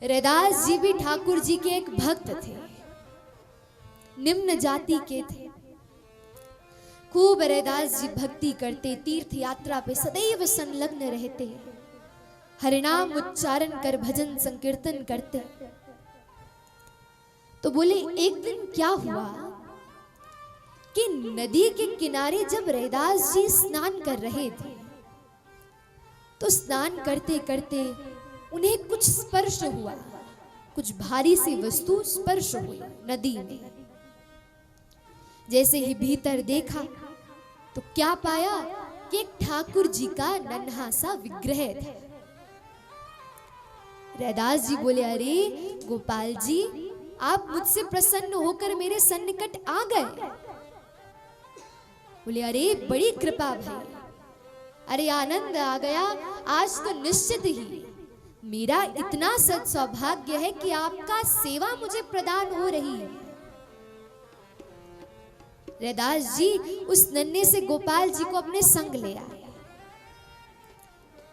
रैदास जी भी ठाकुर जी के एक भक्त थे, निम्न जाति के थे। खूब रैदास जी भक्ति करते, तीर्थ यात्रा पे सदैव संलग्न रहते, हरिनाम उच्चारण कर भजन संकीर्तन करते। तो बोले एक दिन क्या हुआ कि नदी के किनारे जब रैदास जी स्नान कर रहे थे, तो स्नान करते करते उन्हें कुछ स्पर्श हुआ, कुछ भारी सी वस्तु स्पर्श हुई नदी में। जैसे ही भीतर देखा तो क्या पाया कि एक ठाकुर जी का नन्हा सा विग्रह था। रैदास जी बोले, अरे गोपाल जी, आप मुझसे प्रसन्न होकर मेरे सन्निकट आ गए। बोले, अरे बड़ी कृपा भाई, अरे आनंद आ गया। आज तो निश्चित ही मेरा इतना सद सौभाग्य है कि आपका सेवा मुझे प्रदान हो रही है। रैदास जी उस नन्हे से गोपाल जी को अपने संग ले आए।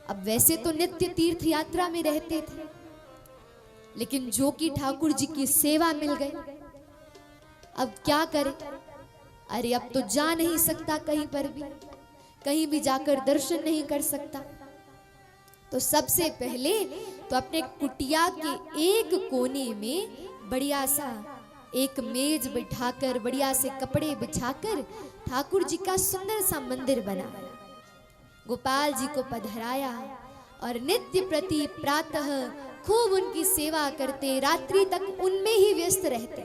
अब वैसे तो नित्य तीर्थ यात्रा में रहते थे, लेकिन जो कि ठाकुर जी की सेवा मिल गई, अब क्या करे। अरे अब तो जा नहीं सकता कहीं पर भी, कहीं भी जाकर दर्शन नहीं कर सकता। तो सबसे पहले तो अपने कुटिया के एक कोने में बढ़िया सा एक मेज बिठाकर, बढ़िया से कपड़े बिछाकर ठाकुर जी का सुंदर सा मंदिर बनाया, गोपाल जी को पधराया और नित्य प्रति प्रातः खूब उनकी सेवा करते, रात्रि तक उनमें ही व्यस्त रहते।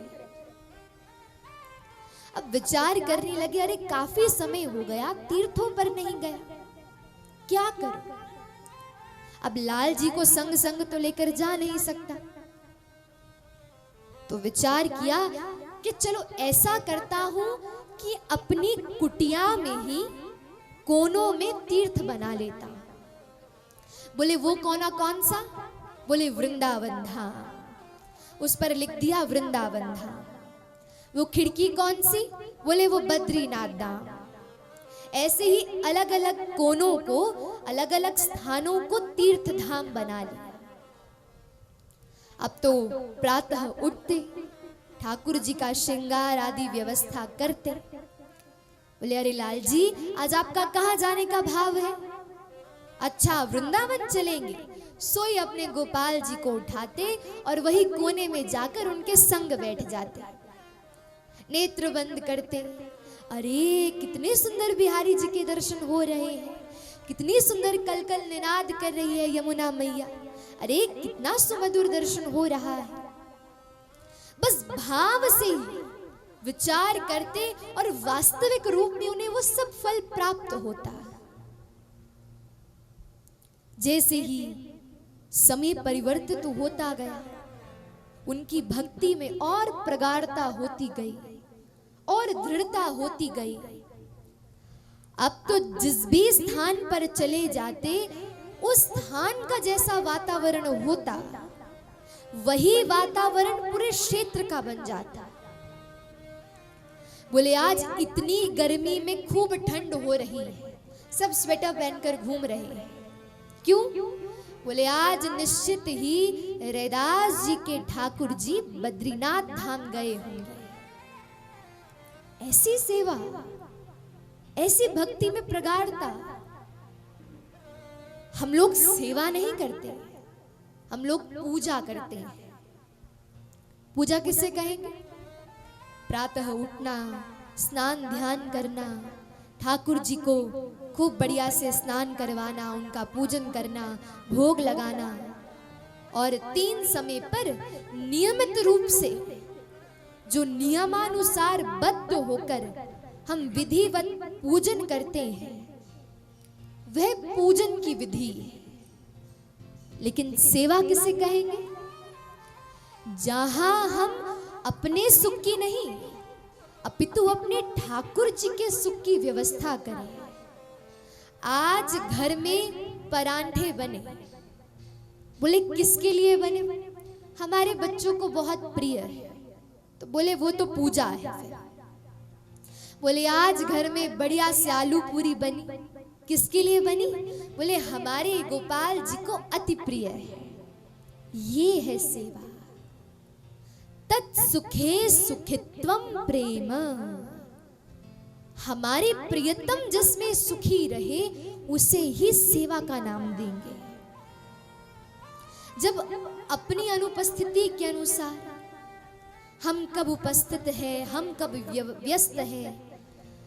अब विचार करने लगे, अरे काफी समय हो गया, तीर्थों पर नहीं गया, क्या करूं। अब लाल जी को संग संग तो लेकर जा नहीं सकता, तो विचार किया कि चलो ऐसा करता हूं कि अपनी कुटिया में ही कोनों में तीर्थ बना लेता हूं। बोले वो कोना कौन सा? बोले वृंदावन धाम। उस पर लिख दिया वृंदावन धाम। वो खिड़की कौन सी? बोले वो बद्रीनाथ धाम। ऐसे ही अलग अलग कोनों को, अलग अलग स्थानों को तीर्थ धाम बना लिया। अब तो प्रातः उठते, ठाकुर जी का श्रृंगार आदि व्यवस्था करते। बोले, अरे लाल जी, आज आपका कहाँ जाने का भाव है? अच्छा, वृंदावन चलेंगे। सोई अपने गोपाल जी को उठाते और वही कोने में जाकर उनके संग बैठ जाते, नेत्र बंद करते। अरे कितने सुंदर बिहारी जी के दर्शन हो रहे हैं, कितनी सुंदर कलकल निनाद कर रही है यमुना मैया, अरे कितना सुमधुर दर्शन हो रहा है। बस भाव से विचार करते और वास्तविक रूप में उन्हें वो सब फल प्राप्त होता है। जैसे ही समय परिवर्तित होता गया, उनकी भक्ति में और प्रगाढ़ता होती गई और दृढ़ता होती गई। अब तो जिस भी स्थान पर चले जाते, उस स्थान का जैसा वातावरण होता, वही वातावरण पूरे क्षेत्र का बन जाता। बोले, आज इतनी गर्मी में खूब ठंड हो रही है, सब स्वेटर पहनकर घूम रहे हैं। क्यों? बोले, आज निश्चित ही रैदास जी के ठाकुर जी बद्रीनाथ धाम गए होंगे। ऐसी सेवा, ऐसी भक्ति में प्रगाढ़ता। हम लोग सेवा नहीं करते, हम लोग पूजा करते हैं। पूजा किसे कहेंगे? प्रातः उठना, स्नान ध्यान करना, ठाकुर जी को खूब बढ़िया से स्नान करवाना, उनका पूजन करना, भोग लगाना, और 3 समय पर नियमित रूप से जो नियमानुसार बद्ध होकर हम विधिवत पूजन करते हैं, वह पूजन की विधि है। लेकिन सेवा किसे कहेंगे? जहां हम अपने सुख की नहीं, अपितु अपने ठाकुर जी के सुख की व्यवस्था करें। आज घर में परांठे बने, बोले किसके लिए बने? हमारे बच्चों को बहुत प्रिय है, तो बोले वो तो पूजा है। बोले आज घर में बढ़िया से आलू पूरी बनी, किसके लिए बनी? बोले हमारे गोपाल जी को अति प्रिय है। ये है सेवा। तत्सुखे सुखित्वम प्रेम, हमारे प्रियतम जिसमें सुखी रहे उसे ही सेवा का नाम देंगे। जब अपनी अनुपस्थिति के अनुसार हम कब उपस्थित है, हम कब व्यस्त है,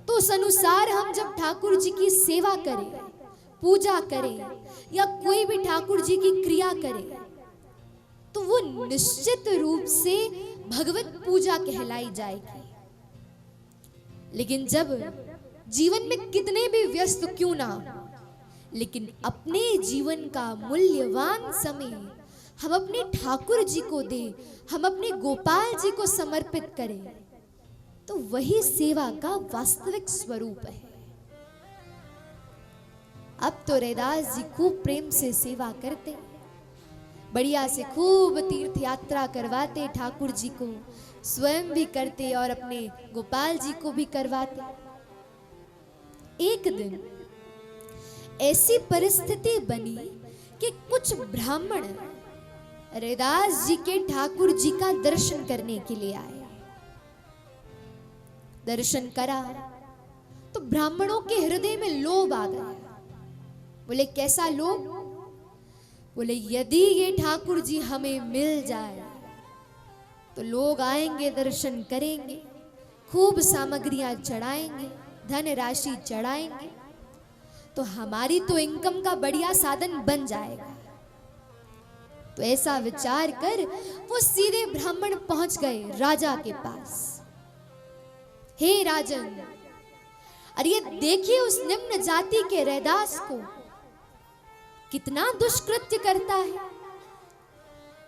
तो उस अनुसार हम जब ठाकुर जी की सेवा करें, पूजा करें या कोई भी ठाकुर जी की क्रिया करें, तो वो निश्चित रूप से भगवत पूजा कहलाई जाएगी। लेकिन जब जीवन में कितने भी व्यस्त क्यों ना हो, लेकिन अपने जीवन का मूल्यवान समय हम अपने ठाकुर जी को दें, हम अपने गोपाल जी को समर्पित करें, तो वही सेवा का वास्तविक स्वरूप है। अब तो रैदास जी खूब प्रेम से सेवा करते, बढ़िया से खूब तीर्थ यात्रा करवाते, ठाकुर जी को स्वयं भी करते और अपने गोपाल जी को भी करवाते। एक दिन ऐसी परिस्थिति बनी कि कुछ ब्राह्मण रैदास जी के ठाकुर जी का दर्शन करने के लिए आए। दर्शन करा तो ब्राह्मणों के हृदय में लोभ आ गया। बोले कैसा लोभ? बोले यदि ये ठाकुर जी हमें मिल जाए तो लोग आएंगे, दर्शन करेंगे, खूब सामग्रियां चढ़ाएंगे, धन राशि चढ़ाएंगे, तो हमारी तो इनकम का बढ़िया साधन बन जाएगा। तो ऐसा विचार कर वो सीधे ब्राह्मण पहुंच गए राजा के पास। हे राजन, अरे ये देखिए उस निम्न जाति के रैदास को, कितना दुष्कृत्य करता है।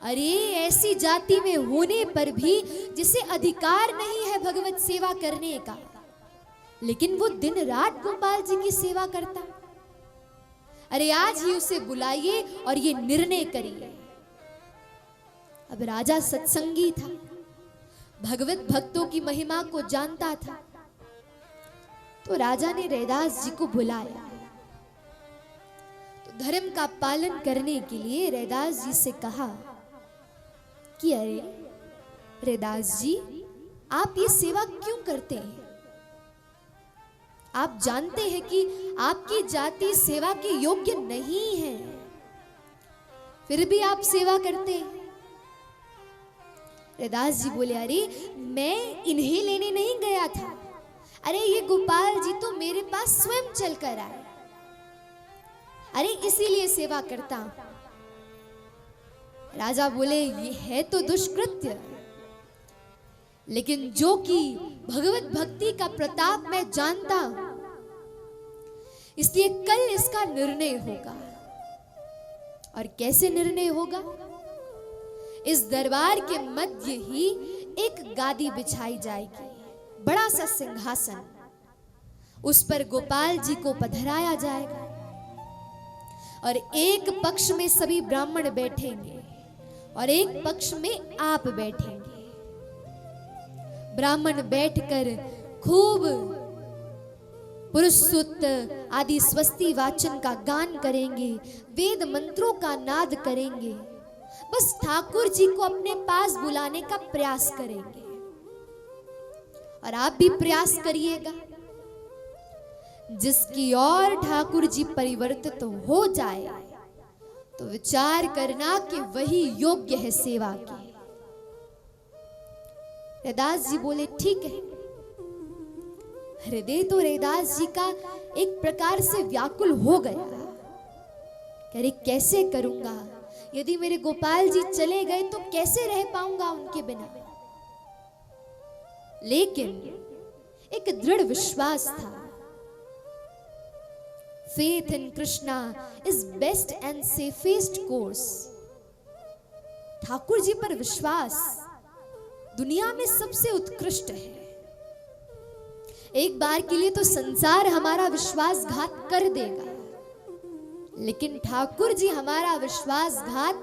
अरे ऐसी जाति में होने पर भी जिसे अधिकार नहीं है भगवत सेवा करने का, लेकिन वो दिन रात गोपाल जी की सेवा करता। अरे आज ही उसे बुलाइए और ये निर्णय करिए। अब राजा सत्संगी था, भगवत भक्तों की महिमा को जानता था, तो राजा ने रैदास जी को बुलाया। तो धर्म का पालन करने के लिए रैदास जी से कहा कि अरे रैदास जी, आप ये सेवा क्यों करते हैं? आप जानते हैं कि आपकी जाति सेवा के योग्य नहीं है, फिर भी आप सेवा करते हैं। रैदास जी बोले, अरे मैं इन्हें लेने नहीं गया था, अरे ये गोपाल जी तो मेरे पास स्वयं चलकर आए, अरे इसीलिए सेवा करता हूं। राजा बोले, ये है तो दुष्कृत्य, लेकिन जो कि भगवत भक्ति का प्रताप मैं जानता हूं, इसलिए कल इसका निर्णय होगा। और कैसे निर्णय होगा? इस दरबार के मध्य ही एक गादी बिछाई जाएगी, बड़ा सा सिंहासन, उस पर गोपाल जी को पधराया जाएगा और एक पक्ष में सभी ब्राह्मण बैठेंगे और एक पक्ष में आप बैठेंगे। ब्राह्मण बैठकर खूब पुरुष सूक्त आदि स्वस्ति वाचन का गान करेंगे, वेद मंत्रों का नाद करेंगे, बस ठाकुर जी को अपने पास बुलाने का प्रयास करेंगे। और आप भी प्रयास करिएगा, जिसकी और ठाकुर जी परिवर्तित तो हो जाए तो विचार करना कि वही योग्य है सेवा की। रैदास जी बोले, ठीक है। हृदय तो रैदास जी का एक प्रकार से व्याकुल हो गया। अरे कैसे करूंगा, यदि मेरे गोपाल जी चले गए तो कैसे रह पाऊंगा उनके बिना। लेकिन एक दृढ़ विश्वास था, faith in Krishna is best and safest course. Thakur ji पर विश्वास दुनिया में सबसे उत्कृष्ट है। एक बार के लिए तो संसार हमारा विश्वासघात कर देगा, लेकिन ठाकुर जी हमारा विश्वासघात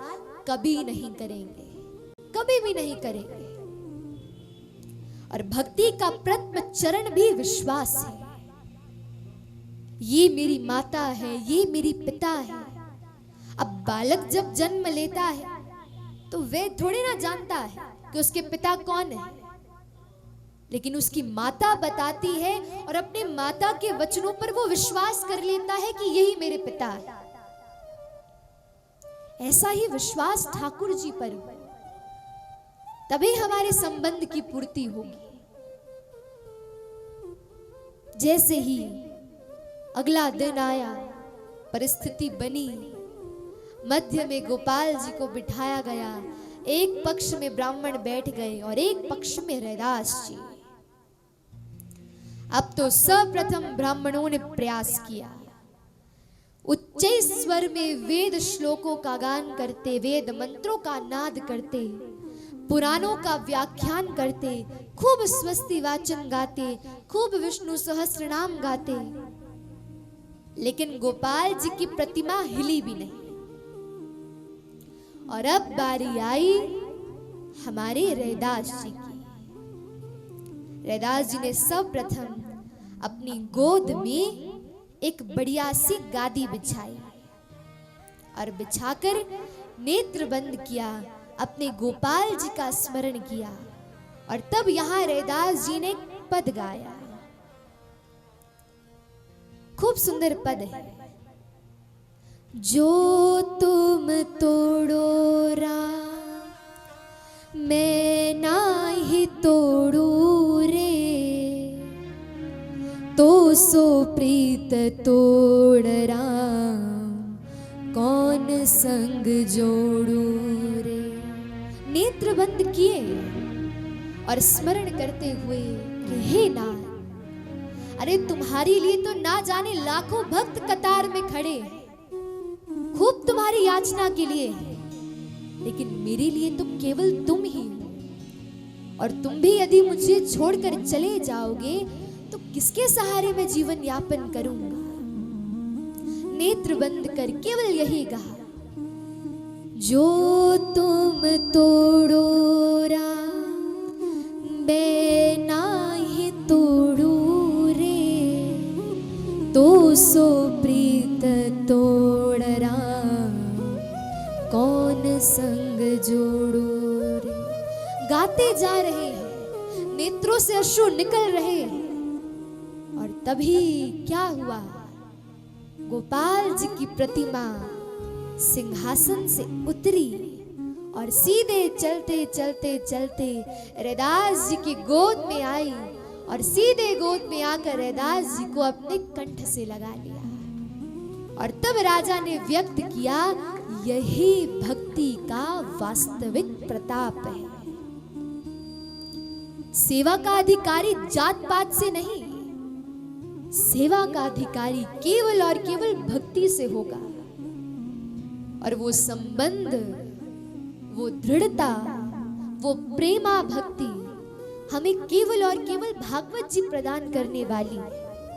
कभी नहीं करेंगे, कभी भी नहीं करेंगे। और भक्ति का प्रथम चरण भी विश्वास है। ये मेरी माता है, ये मेरी पिता है। अब बालक जब जन्म लेता है वे थोड़े ना जानता है कि उसके पिता कौन है, लेकिन उसकी माता बताती है और अपने माता के वचनों पर वो विश्वास कर लेता है कि यही मेरे पिता है। ऐसा ही विश्वास ठाकुर जी पर हो, तभी हमारे संबंध की पूर्ति होगी। जैसे ही अगला दिन आया, परिस्थिति बनी, मध्य में गोपाल जी को बिठाया गया। एक पक्ष में ब्राह्मण बैठ गए और एक पक्ष में रैदास जी। अब तो सर्वप्रथम ब्राह्मणों ने प्रयास किया, उच्च स्वर में वेद श्लोकों का गान करते, वेद मंत्रों का नाद करते, पुराणों का व्याख्यान करते, खूब स्वस्ति वाचन गाते, खूब विष्णु सहस्त्र नाम गाते, लेकिन गोपाल जी की प्रतिमा हिली भी नहीं। और अब बारी आई हमारे रैदास जी की। रैदास जी ने सर्वप्रथम अपनी गोद में एक बढ़िया सी गादी बिछाई और बिछाकर नेत्र बंद किया, अपने गोपाल जी का स्मरण किया। और तब यहां रैदास जी ने एक पद गाया, खूब सुंदर पद है। जो तुम तोड़ो राम, मैं नाही तोड़ू रे, तो सो प्रीत तोड़ राम, कौन संग जोड़ू रे। नेत्र बंद किए और स्मरण करते हुए कि हे नाथ, अरे तुम्हारे लिए तो ना जाने लाखों भक्त कतार में खड़े, खूब तुम्हारी याचना के लिए, लेकिन मेरे लिए तो केवल तुम ही हो। और तुम भी यदि मुझे छोड़कर चले जाओगे तो किसके सहारे मैं जीवन यापन करूंगा। नेत्र बंद कर केवल यही कहा, जो तुम तोड़ो राम, मैं नाही तोड़ू रे, तो सो प्रीत तोड़ राम, कौन संग जोड़ू रे। गाते जा रहे हैं, नेत्रों से अश्रु निकल रहे हैं, और तभी क्या हुआ, गोपाल जी की प्रतिमा सिंहासन से उतरी और सीधे चलते चलते चलते रैदास जी की गोद में आई और सीधे गोद में आकर रैदास जी को अपने कंठ से लगा लिया। और तब राजा ने व्यक्त किया, यही भक्ति का वास्तविक प्रताप है। सेवा का अधिकारी जात पात से नहीं, सेवा का अधिकारी केवल और केवल भक्ति से होगा। और वो संबंध, वो दृढ़ता, वो प्रेमा भक्ति हमें केवल और केवल भागवत जी प्रदान करने वाली है।